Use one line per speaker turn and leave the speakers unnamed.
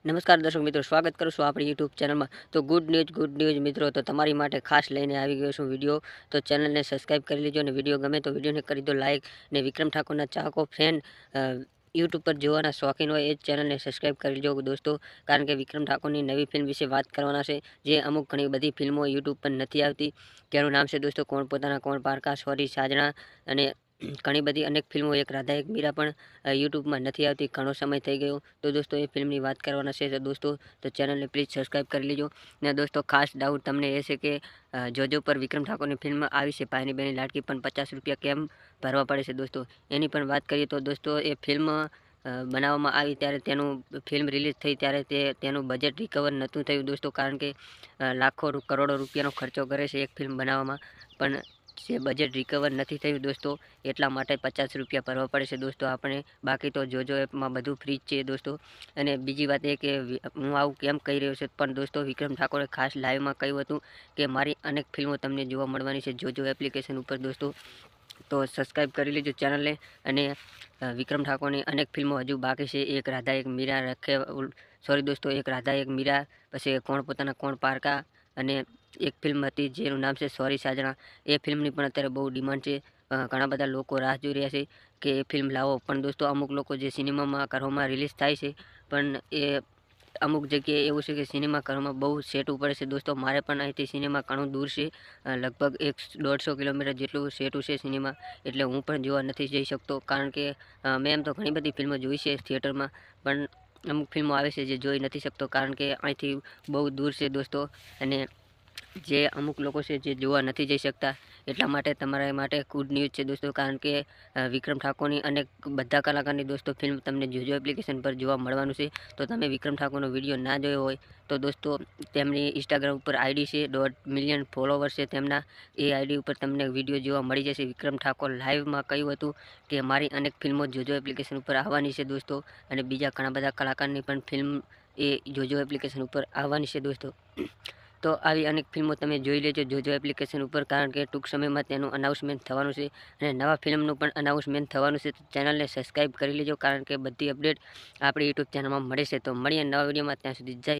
નમસ્કાર દર્શક મિત્રો, સ્વાગત કરું છું આપણી યુટ્યુબ ચેનલમાં. તો ગુડ ન્યૂઝ મિત્રો, તો તમારી માટે ખાસ લઈને આવી ગયો છું વિડીયો. તો ચેનલને સબસ્ક્રાઈબ કરી લેજો અને વિડીયો ગમે તો વિડીયોને કરી દો લાઇક. ને વિક્રમ ઠાકોરના ચાહકો ફેન યુટ્યુબ પર જોવાના શોખીન હોય એ જ ચેનલને સબસ્ક્રાઈબ કરી લેજો દોસ્તો. કારણ કે વિક્રમ ઠાકોરની નવી ફિલ્મ વિશે વાત કરવાના છે, જે અમુક ઘણી બધી ફિલ્મો યુટ્યુબ પર નથી આવતી. તેનું નામ છે દોસ્તો કોણ પોતાના કોણ પારકા, સોરી સાજણા, અને ઘણી બધી અનેક ફિલ્મો, એક રાધા એક મીરા પણ યુટ્યુબમાં નથી આવતી. ઘણો સમય થઈ ગયો. તો દોસ્તો એ ફિલ્મની વાત કરવાના છે. તો દોસ્તો તો ચેનલને પ્લીઝ સબસ્ક્રાઈબ કરી લેજો. ને દોસ્તો ખાસ ડાઉટ તમને એ છે કે જોજો પર વિક્રમ ઠાકોરની ફિલ્મ આવી છે ભાઈની બહેની લાડકી, પણ ₹50 કેમ ભરવા પડે છે દોસ્તો, એની પણ વાત કરીએ. તો દોસ્તો એ ફિલ્મ બનાવવામાં આવી ત્યારે તેનું ફિલ્મ રિલીઝ થઈ ત્યારે તેનું બજેટ રિકવર નહોતું થયું દોસ્તો. કારણ કે લાખો કરોડો રૂપિયાનો ખર્ચો કરે છે એક ફિલ્મ બનાવવામાં, પણ જે બજેટ રિકવર નથી થયું દોસ્તો, એટલા માટે ₹50 ભરવા પડે છે દોસ્તો આપણે. બાકી તો જોજો એપમાં બધું ફ્રી જ છે દોસ્તો. અને બીજી વાત એ કે હું આવું કેમ કહી રહ્યો છું, પણ દોસ્તો વિક્રમ ઠાકોરે ખાસ લાઈવમાં કહ્યું હતું કે મારી અનેક ફિલ્મો તમને જોવા મળવાની છે જોજો એપ્લિકેશન ઉપર દોસ્તો. તો સબસ્ક્રાઈબ કરી લેજો ચેનલને. અને વિક્રમ ઠાકોરની અનેક ફિલ્મો હજુ બાકી છે. એક રાધા એક મીરા સોરી દોસ્તો, એક રાધા એક મીરા, પછી કોણ પોતાના કોણ પારકા, અને એક ફિલ્મ હતી જેનું નામ છે સોરી સાજણા. એ ફિલ્મની પણ અત્યારે બહુ ડિમાન્ડ છે. ઘણા બધા લોકો રાહ જોઈ રહ્યા છે કે એ ફિલ્મ લાવો. પણ દોસ્તો અમુક લોકો જે સિનેમામાં ઘરોમાં રિલીઝ થાય છે, પણ એ અમુક જગ્યાએ એવું છે કે સિનેમા ઘરોમાં બહુ સેટું પડે છે દોસ્તો. મારે પણ અહીંથી સિનેમા ઘણું દૂર છે, લગભગ 150 કિલોમીટર જેટલું સેટું છે સિનેમા, એટલે હું પણ જોવા નથી જઈ શકતો. કારણ કે મેં એમ તો ઘણી બધી ફિલ્મો જોઈ છે થિયેટરમાં, પણ અમુક ફિલ્મો આવે છે જે જોઈ નથી શકતો, કારણ કે અહીંથી બહુ દૂર છે દોસ્તો. અને જે અમુક લોકો છે જે જોવા નથી જઈ શકતા, એટલા માટે તમારા માટે ગુડ ન્યૂઝ છે દોસ્તો. કારણ કે વિક્રમ ઠાકોરની અને બધા કલાકારની દોસ્તો ફિલ્મ તમને જોજો એપ્લિકેશન પર જોવા મળવાનું છે. તો તમે વિક્રમ ઠાકોરનો વિડીયો ના જોયો હોય તો દોસ્તો તેમની ઇન્સ્ટાગ્રામ ઉપર આઈડી છે, 1.5 મિલિયન ફોલોવર્સ છે તેમના. એ આઈડી ઉપર તમને વિડીયો જોવા મળી જશે. વિક્રમ ઠાકોર લાઈવમાં કહ્યું હતું કે મારી અનેક ફિલ્મો જોજો એપ્લિકેશન ઉપર આવવાની છે દોસ્તો. અને બીજા ઘણા બધા કલાકારની પણ ફિલ્મ એ જોજો એપ્લિકેશન ઉપર આવવાની છે દોસ્તો. તો આવી અનેક ફિલ્મો તમે જોઈ લેજો જોજો એપ્લિકેશન ઉપર, કારણ કે ટૂંક સમયમાં તેનું અનાઉન્સમેન્ટ થવાનું છે. અને નવા ફિલ્મનું પણ અનાઉન્સમેન્ટ થવાનું છે. તો ચેનલને સબસ્ક્રાઈબ કરી લેજો, કારણ કે બધી અપડેટ આપણી યુટ્યુબ ચેનલમાં મળે છે. તો મળીએ નવા વિડીયોમાં, ત્યાં સુધી જય